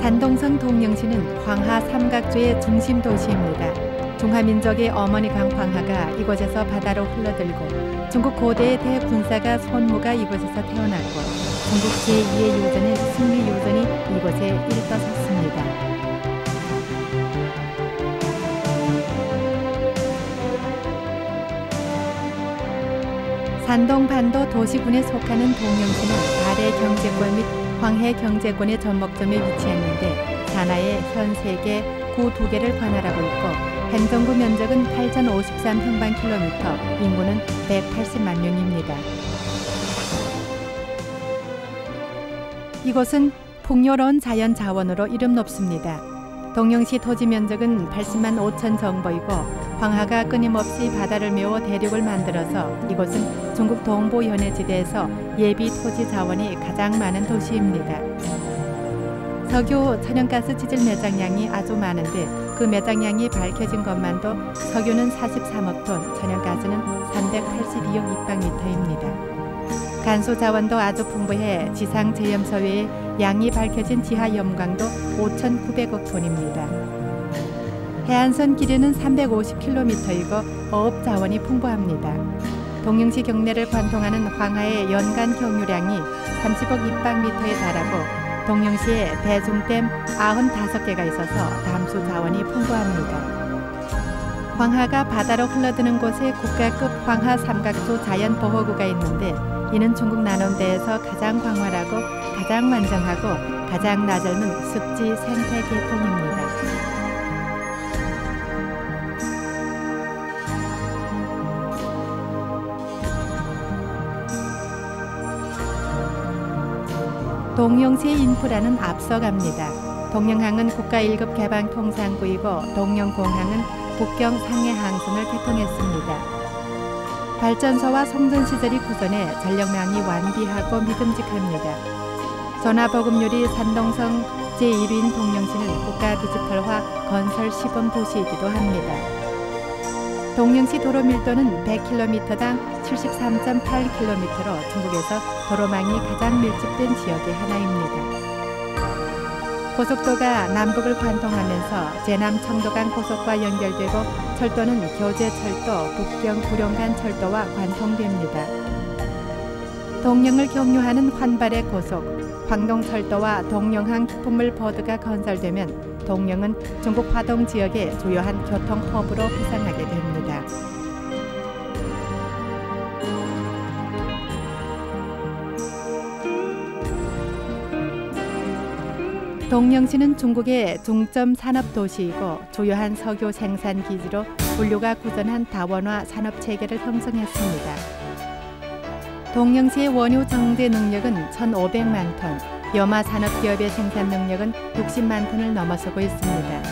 산동성 동영시는 황하 삼각주의 중심 도시입니다. 중화민족의 어머니 강 황하가 이곳에서 바다로 흘러들고 중국 고대의 대군사가 손무가 이곳에서 태어났고 중국 제2의 요전인 승리 요전이 이곳에 일떠섰습니다. 산동 반도 도시군에 속하는 동영시는 발해 경제권 및 황해 경제권의 전목점에 위치했는데 산하에 현 3개, 구 2개를 관할하고 있고 행정구 면적은 8,053평방킬로미터, 인구는 180만 명입니다. 이곳은 풍요로운 자연 자원으로 이름 높습니다. 동영시 토지 면적은 80만 5천 정보이고 황하가 끊임없이 바다를 메워 대륙을 만들어서 이곳은 중국 동부 연해지대에서 예비 토지 자원이 가장 많은 도시입니다. 석유, 천연가스 지질 매장량이 아주 많은데 그 매장량이 밝혀진 것만도 석유는 43억 톤, 천연가스는 382억 입방미터입니다. 간수 자원도 아주 풍부해 지상 제염소 외에 양이 밝혀진 지하 염광도 5,900억 톤입니다. 해안선 길이는 350km이고 어업 자원이 풍부합니다. 동영시 경내를 관통하는 황하의 연간 경유량이 30억 입방미터에 달하고 동영시에 대중댐 95개가 있어서 담수 자원이 풍부합니다. 황하가 바다로 흘러드는 곳에 국가급 황하 삼각조 자연보호구가 있는데 이는 중국 난원대에서 가장 광활하고 가장 완전하고 가장 나젊은 습지 생태 계통입니다. 동영시의 인프라는 앞서갑니다. 동영항은 국가 1급 개방 통상구이고 동영공항은 북경 상해 항선을 개통했습니다. 발전소와 송전 시설이 구성해 전력망이 완비하고 믿음직합니다. 전화보급률이 산동성 제1위인 동영시는 국가 디지털화 건설 시범 도시이기도 합니다. 동영시 도로 밀도는 100km당 73.8km로 중국에서 도로망이 가장 밀집된 지역의 하나입니다. 고속도가 남북을 관통하면서 제남 청도간 고속과 연결되고 철도는 교제철도, 북경 구룡간 철도와 관통됩니다. 동영을 경유하는 환발의 고속, 황동철도와 동영항 기품물 버드가 건설되면 동영은 중국 화동 지역의 주요한 교통 허브로 부상하게 됩니다. 동영시는 중국의 중점 산업 도시이고 주요한 석유 생산 기지로 분류가 구전한 다원화 산업 체계를 형성했습니다. 동영시의 원유 정제 능력은 1,500만 톤, 염화 산업 기업의 생산 능력은 60만 톤을 넘어서고 있습니다.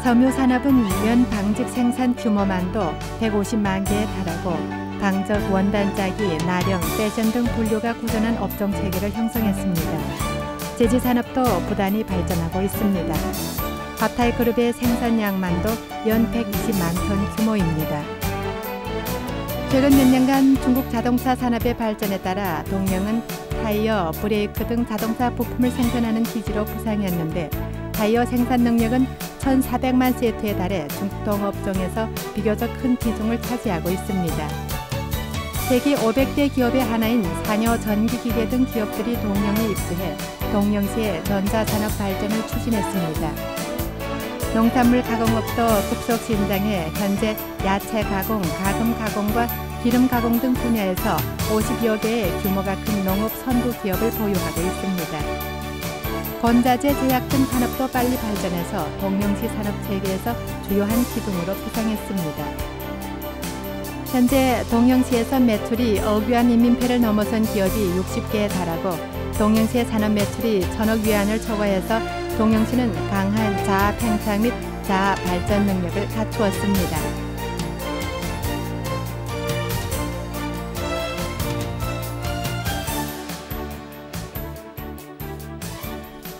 섬유 산업은 면 방직 생산 규모만도 150만 개에 달하고 강적, 원단짜기, 나령, 패션 등 분류가 구전한 업종 체계를 형성했습니다. 제지 산업도 부단히 발전하고 있습니다. 합타이 그룹의 생산량만도 연 120만 톤 규모입니다. 최근 몇 년간 중국 자동차 산업의 발전에 따라 동영은 타이어, 브레이크 등 자동차 부품을 생산하는 기지로 부상했는데 타이어 생산 능력은 1,400만 세트에 달해 중국 동업종에서 비교적 큰 비중을 차지하고 있습니다. 세계 500대 기업의 하나인 산여 전기기계 등 기업들이 동영에 입주해 동영시의 전자산업 발전을 추진했습니다. 농산물 가공업도 급속 신장해 현재 야채 가공, 가금 가공과 기름 가공 등 분야에서 50여 개의 규모가 큰 농업 선두 기업을 보유하고 있습니다. 건자재 제약 등 산업도 빨리 발전해서 동영시 산업 체계에서 주요한 기둥으로 부상했습니다. 현재 동영시에서 매출이 억유안 인민폐를 넘어선 기업이 60개에 달하고 동영시의 산업 매출이 1,000억 위안을 초과해서 동영시는 강한 자아 팽창 및 자아 발전 능력을 갖추었습니다.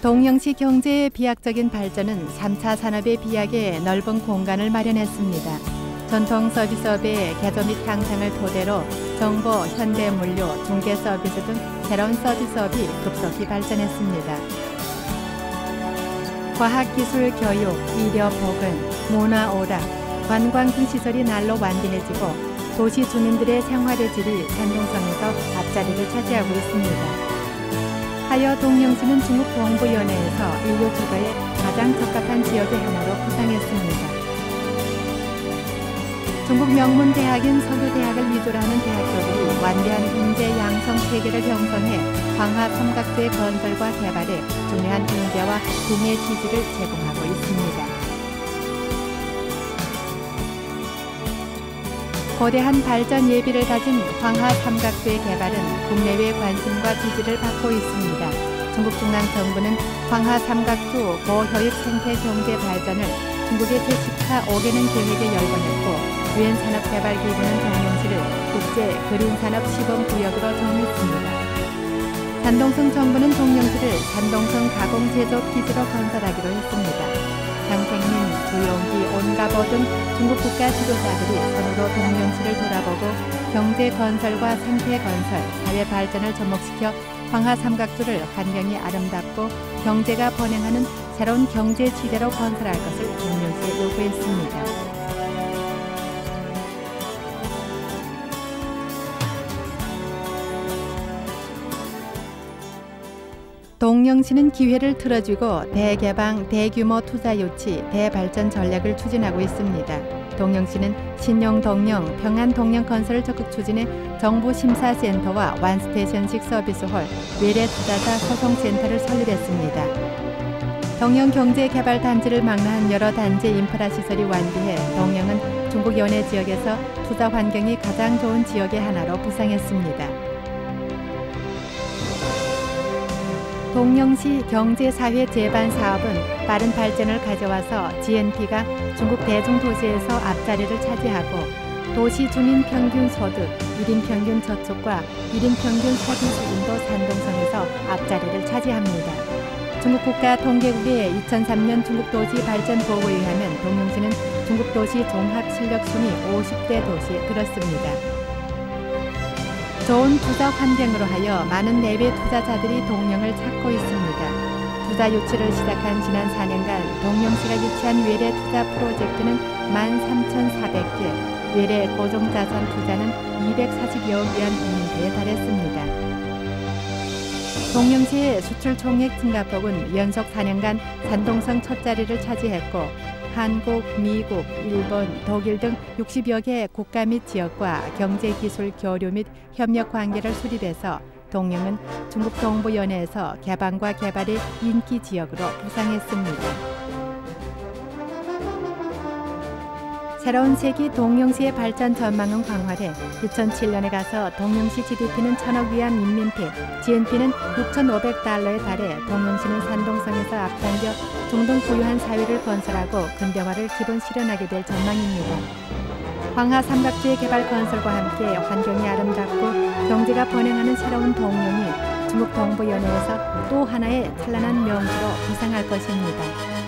동영시 경제의 비약적인 발전은 3차 산업의 비약에 넓은 공간을 마련했습니다. 전통 서비스업의 개조 및 향상을 토대로 정보, 현대물류, 중개 서비스 등 새로운 서비스업이 급속히 발전했습니다. 과학기술 교육, 의료 보건, 문화 오락, 관광 등 시설이 날로 완전해지고 도시 주민들의 생활의 질이 산동성에서 앞자리를 차지하고 있습니다. 하여 동령시는 중국 동부연해에서 인류 주거에 가장 적합한 지역의 하나로 부상했습니다. 중국 명문 대학인 서울대학을 위주로 하는 대학교들이 완벽한 인재 양성 체계를 형성해 황하 삼각대 건설과 개발에 중요한 인재와 공예 지지를 제공하고 있습니다. 거대한 발전 예비를 가진 황하 삼각대 개발은 국내외 관심과 지지를 받고 있습니다. 중국 중앙정부는 황하 삼각주 고효익 생태 경제 발전을 중국의 제14 5개년 계획에 열거했고 유엔 산업개발기구는 동령시를 국제 그린산업 시범구역으로 정했습니다. 산동성 정부는 동령시를 산동성 가공제조기지로 건설하기로 했습니다. 장택민, 주용기, 온가보 등 중국 국가 지도자들이 서로로 동령시를 돌아보고 경제 건설과 생태 건설, 사회 발전을 접목시켜 황하 삼각주를 환경이 아름답고 경제가 번영하는 새로운 경제 지대로 건설할 것을 동령시에 요구했습니다. 동령시는 기회를 틀어주고 대개방, 대규모 투자 유치, 대발전 전략을 추진하고 있습니다. 동령시는 신용 동령, 평안 동령 건설을 적극 추진해 정부 심사센터와 완스테이션식 서비스홀, 외래 투자자 소송센터를 설립했습니다. 동령 경제개발단지를 망라한 여러 단지 인프라 시설이 완비해 동령은 중국 연해 지역에서 투자 환경이 가장 좋은 지역의 하나로 부상했습니다. 동령시 경제사회재반 사업은 빠른 발전을 가져와서 GNP가 중국 대중도시에서 앞자리를 차지하고 도시 주민 평균 소득, 1인 평균 저축과 1인 평균 소비 수준도 산동성에서 앞자리를 차지합니다. 중국 국가통계국의 2003년 중국도시 발전 보고에 의하면 동령시는 중국도시 종합실력 순위 50대 도시에 들었습니다. 좋은 투자 환경으로 하여 많은 내외 투자자들이 동령을 찾고 있습니다. 투자 유치를 시작한 지난 4년간 동령시가 유치한 외래 투자 프로젝트는 13,400개, 외래 고정자산 투자는 240여 위안 인민대에 달했습니다. 동령시의 수출 총액 증가폭은 연속 4년간 산동성 첫 자리를 차지했고 한국, 미국, 일본, 독일 등 60여 개 국가 및 지역과 경제기술 교류 및 협력 관계를 수립해서 동령은 중국 동부연해에서 개방과 개발의 인기 지역으로 부상했습니다. 새로운 세기 동령시의 발전 전망은 광활해 2007년에 가서 동령시 GDP는 1,000억 위안 인민피, GNP는 6,500달러에 달해 동령시는 산동성에서 앞당겨 중동 부유한 사회를 건설하고 근대화를 기본 실현하게 될 전망입니다. 황하 삼각주의 개발 건설과 함께 환경이 아름답고 경제가 번영하는 새로운 동령이 중국 동부연해에서 또 하나의 찬란한 명소로 부상할 것입니다.